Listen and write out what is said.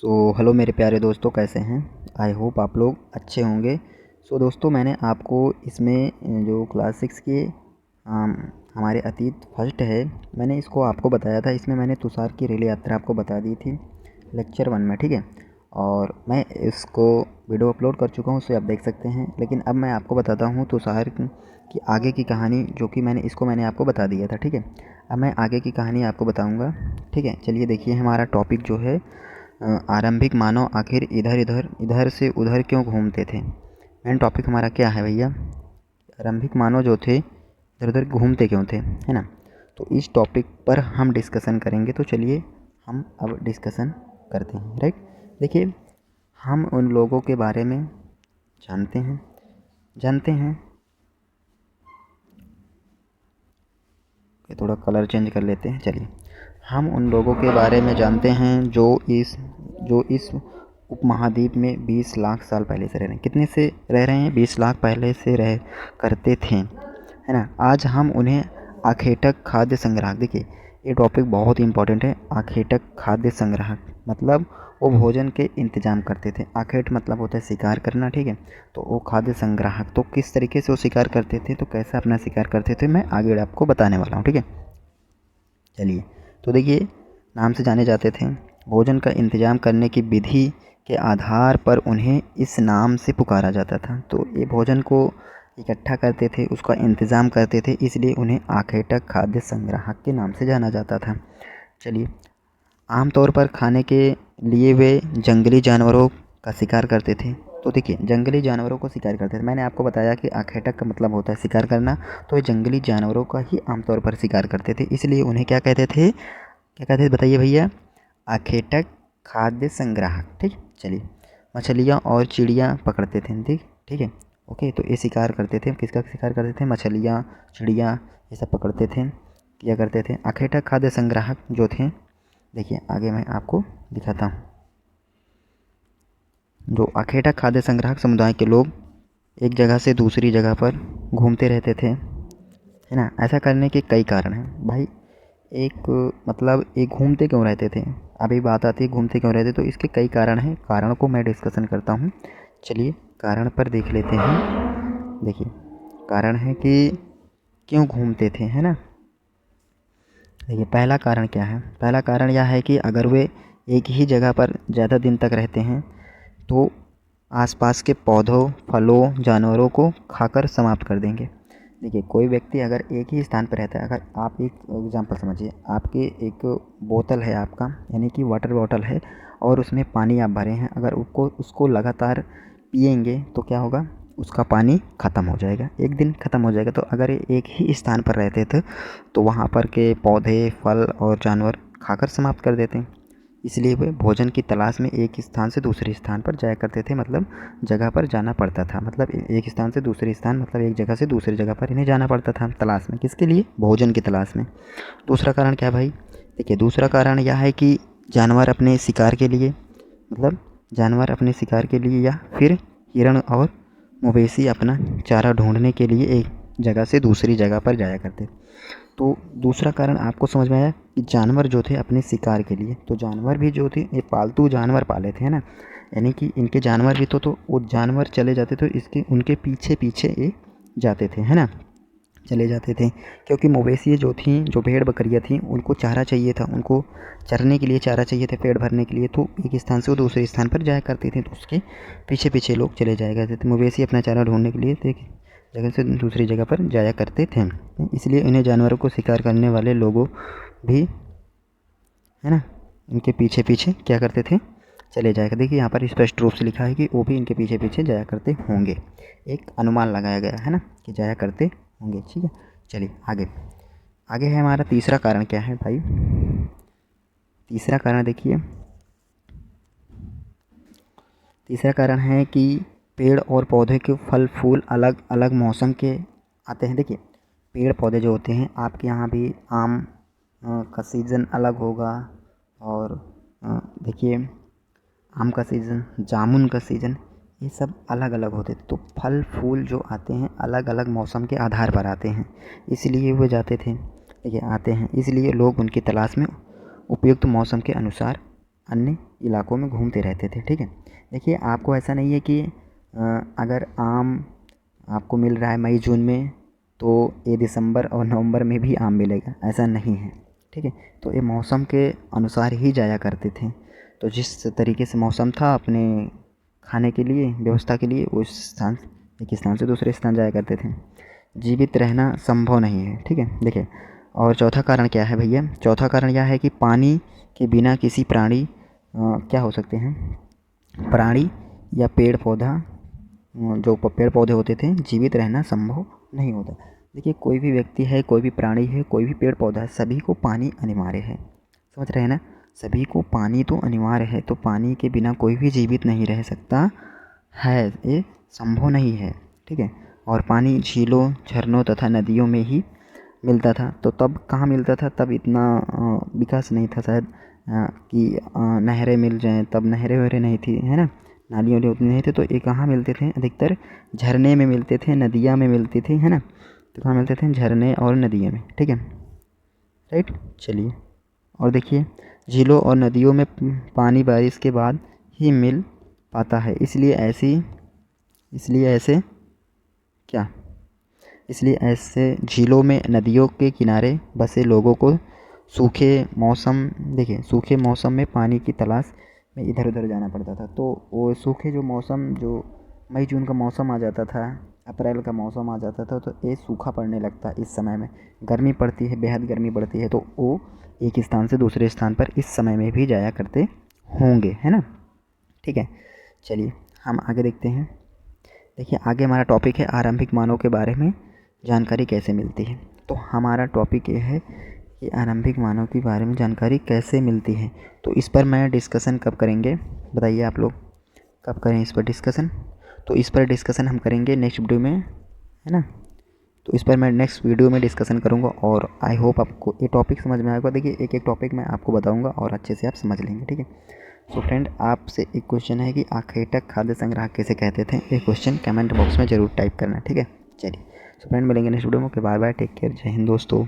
Hello मेरे प्यारे दोस्तों, कैसे हैं। आई होप आप लोग अच्छे होंगे। दोस्तों, मैंने आपको इसमें जो क्लास 6 के हमारे अतीत फर्स्ट है, मैंने इसको आपको बताया था। इसमें मैंने तुषार की रेल यात्रा आपको बता दी थी लेक्चर 1 में, ठीक है। और मैं इसको वीडियो अपलोड कर चुका हूँ, उसे आप देख सकते हैं। लेकिन अब मैं आपको बताता हूँ तुषार की आगे की कहानी, जो कि मैंने आपको बता दिया था, ठीक है। अब मैं आगे की कहानी आपको बताऊँगा, ठीक है। चलिए देखिए, हमारा टॉपिक जो है आरंभिक मानव आखिर इधर से उधर क्यों घूमते थे। मेन टॉपिक हमारा क्या है भैया, आरंभिक मानव जो थे इधर उधर घूमते क्यों थे, है ना। तो इस टॉपिक पर हम डिस्कशन करेंगे। तो चलिए हम अब डिस्कशन करते हैं, राइट। देखिए, हम उन लोगों के बारे में जानते हैं कि थोड़ा कलर चेंज कर लेते हैं। चलिए, हम उन लोगों के बारे में जानते हैं जो इस उपमहाद्वीप में 20 लाख साल पहले से रह रहे हैं। कितने से रह रहे हैं? 20 लाख पहले से रह करते थे, है ना। आज हम उन्हें आखेटक खाद्य संग्राहक, देखिए ये टॉपिक बहुत ही इंपॉर्टेंट है। आखेटक खाद्य संग्राहक मतलब वो भोजन के इंतजाम करते थे। आखेट मतलब होता है शिकार करना, ठीक है। तो वो खाद्य संग्राहक, तो किस तरीके से वो शिकार करते थे, तो कैसे अपना शिकार करते थे, मैं आगे आपको बताने वाला हूँ, ठीक है। चलिए, तो देखिए, नाम से जाने जाते थे। भोजन का इंतजाम करने की विधि के आधार पर उन्हें इस नाम से पुकारा जाता था। तो ये भोजन को इकट्ठा करते थे, उसका इंतज़ाम करते थे, इसलिए उन्हें आखेटक खाद्य संग्राहक के नाम से जाना जाता था। चलिए, आमतौर पर खाने के लिए वे जंगली जानवरों का शिकार करते थे। तो देखिए, जंगली जानवरों को शिकार करते थे। मैंने आपको बताया कि आखेटक का मतलब होता है शिकार करना, तो ये जंगली जानवरों का ही आमतौर पर शिकार करते थे, इसलिए उन्हें क्या कहते थे, बताइए भैया, आखेटक खाद्य संग्राहक, ठीक। चलिए, मछलियाँ और चिड़ियाँ पकड़ते थे, ठीक ठीक है। ओके, तो ये शिकार करते थे, किसका शिकार करते थे? मछलियाँ, चिड़ियाँ, ये सब पकड़ते थे, किया करते थे। आखेटक खाद्य संग्राहक जो थे, देखिए आगे मैं आपको दिखाता हूँ। जो आखेटक खाद्य संग्राहक समुदाय के लोग एक जगह से दूसरी जगह पर घूमते रहते थे, है ना। ऐसा करने के कई कारण हैं भाई। एक मतलब एक घूमते क्यों रहते थे, अभी बात आती है घूमते क्यों रहते, तो इसके कई कारण हैं। कारण को मैं डिस्कशन करता हूँ। चलिए, कारण पर देख लेते हैं। देखिए, कारण है कि क्यों घूमते थे, है ना। देखिए, पहला कारण क्या है? पहला कारण यह है कि अगर वे एक ही जगह पर ज़्यादा दिन तक रहते हैं तो आसपास के पौधों, फलों, जानवरों को खाकर समाप्त कर देंगे। देखिए, कोई व्यक्ति अगर एक ही स्थान पर रहता है, अगर आप एक एग्जांपल समझिए, आपके एक बोतल है आपका, यानी कि वाटर बॉटल है, और उसमें पानी आप भरे हैं। अगर उसको लगातार पिएंगे तो क्या होगा, उसका पानी ख़त्म हो जाएगा, एक दिन ख़त्म हो जाएगा। तो अगर ये एक ही स्थान पर रहते थे तो वहाँ पर के पौधे, फल और जानवर खाकर समाप्त कर देते हैं। इसलिए वे भोजन की तलाश में एक स्थान से दूसरे स्थान पर जाया करते थे, मतलब जगह पर जाना पड़ता था। मतलब एक स्थान से दूसरे स्थान, मतलब एक जगह से दूसरी जगह पर इन्हें जाना पड़ता था तलाश में, किसके लिए? भोजन की तलाश में। दूसरा कारण क्या भाई? देखिए, दूसरा कारण यह है कि जानवर अपने शिकार के लिए, मतलब जानवर अपने शिकार के लिए, या फिर हिरण और मवेशी अपना चारा ढूंढने के लिए एक जगह से दूसरी जगह पर जाया करते। तो दूसरा कारण आपको समझ में आया कि जानवर जो थे अपने शिकार के लिए, तो जानवर भी जो थे ये पालतू जानवर पाले थे, है ना। यानी कि इनके जानवर भी तो वो जानवर चले जाते तो इसके उनके पीछे पीछे ये जाते थे, है ना, चले जाते थे। क्योंकि मवेशी जो थी, जो भेड़ बकरियाँ थीं, उनको चारा चाहिए था, उनको चरने के लिए चारा चाहिए था, पेट भरने के लिए। तो एक स्थान से वो दूसरे स्थान पर जाया करती थी, तो उसके पीछे पीछे लोग चले जाया करते थे। मवेशी अपना चारा ढूंढने के लिए तो एक जगह से दूसरी जगह पर जाया करते थे, इसलिए इन्हें जानवरों को शिकार करने वाले लोगों भी, है ना, इनके पीछे पीछे क्या करते थे, चले जाया करते। देखिए, यहाँ पर स्पष्ट रूप से लिखा है कि वो भी इनके पीछे पीछे जाया करते होंगे। एक अनुमान लगाया गया है ना, कि जाया करते होंगे, ठीक है। चलिए आगे आगे है हमारा तीसरा कारण। क्या है भाई? तीसरा कारण देखिए, तीसरा कारण है कि पेड़ और पौधे के फल फूल अलग अलग मौसम के आते हैं। देखिए, पेड़ पौधे जो होते हैं, आपके यहाँ भी आम का सीज़न अलग होगा, और देखिए, आम का सीज़न, जामुन का सीज़न, ये सब अलग अलग होते हैं। तो फल फूल जो आते हैं अलग अलग मौसम के आधार पर आते हैं, इसलिए वो जाते थे, देखिए आते हैं, इसलिए लोग उनकी तलाश में उपयुक्त मौसम के अनुसार अन्य इलाकों में घूमते रहते थे। ठीक है, देखिए आपको ऐसा नहीं है कि अगर आम आपको मिल रहा है मई जून में तो ये दिसंबर और नवंबर में भी आम मिलेगा, ऐसा नहीं है। ठीक है, तो ये मौसम के अनुसार ही जाया करते थे। तो जिस तरीके से मौसम था अपने खाने के लिए, व्यवस्था के लिए, उस स्थान एक स्थान से दूसरे स्थान जाया करते थे। जीवित रहना संभव नहीं है। ठीक है, देखिए और चौथा कारण क्या है भैया? चौथा कारण यह है कि पानी के बिना किसी प्राणी क्या हो सकते हैं, प्राणी या पेड़ पौधा, जो पेड़ पौधे होते थे, जीवित रहना संभव नहीं होता। देखिए कोई भी व्यक्ति है, कोई भी प्राणी है, कोई भी पेड़ पौधा है, सभी को पानी अनिवार्य है। समझ रहे हैं ना? सभी को पानी तो अनिवार्य है, तो पानी के बिना कोई भी जीवित नहीं रह सकता है, ये संभव नहीं है। ठीक है, और पानी झीलों, झरनों तथा नदियों में ही मिलता था। तो तब कहाँ मिलता था? तब इतना विकास नहीं था शायद कि नहरें मिल जाएं, तब नहरें वहरें नहीं थी, है ना, नाली वाली उतनी नहीं थे। तो ये कहाँ मिलते थे? अधिकतर झरने में मिलते थे, नदियाँ में मिलते थे, है ना। तो कहाँ मिलते थे? झरने और नदियों में। ठीक है, राइट। चलिए और देखिए, झीलों और नदियों में पानी बारिश के बाद ही मिल पाता है, इसलिए ऐसे झीलों में, नदियों के किनारे बसे लोगों को सूखे मौसम में पानी की तलाश में इधर उधर जाना पड़ता था। तो वो सूखे जो मौसम, जो मई जून का मौसम आ जाता था, अप्रैल का मौसम आ जाता था, तो ये सूखा पड़ने लगता। इस समय में गर्मी पड़ती है, बेहद गर्मी पड़ती है, तो वो एक स्थान से दूसरे स्थान पर इस समय में भी जाया करते होंगे, है ना। ठीक है, चलिए हम आगे देखते हैं। देखिए आगे हमारा टॉपिक है आरंभिक मानव के बारे में जानकारी कैसे मिलती है। तो हमारा टॉपिक ये है कि आरंभिक मानव के बारे में जानकारी कैसे मिलती है। तो इस पर मैं डिस्कशन कब करेंगे, बताइए आप लोग कब करें इस पर डिस्कशन? तो इस पर डिस्कशन हम करेंगे नेक्स्ट वीडियो में, है ना। तो इस पर मैं नेक्स्ट वीडियो में डिस्कशन करूँगा और आई होप आपको ये टॉपिक समझ में आएगा। देखिए एक एक टॉपिक मैं आपको बताऊँगा और अच्छे से आप समझ लेंगे। ठीक है, सो फ्रेंड आपसे एक क्वेश्चन है कि आखेटक खाद्य संग्रह कैसे कहते थे? ये क्वेश्चन कमेंट बॉक्स में ज़रूर टाइप करना। ठीक है, चलिए सो फ्रेंड मिलेंगे नेक्स्ट वीडियो में। Okay, bye bye, take care, Jai Hind दोस्तों।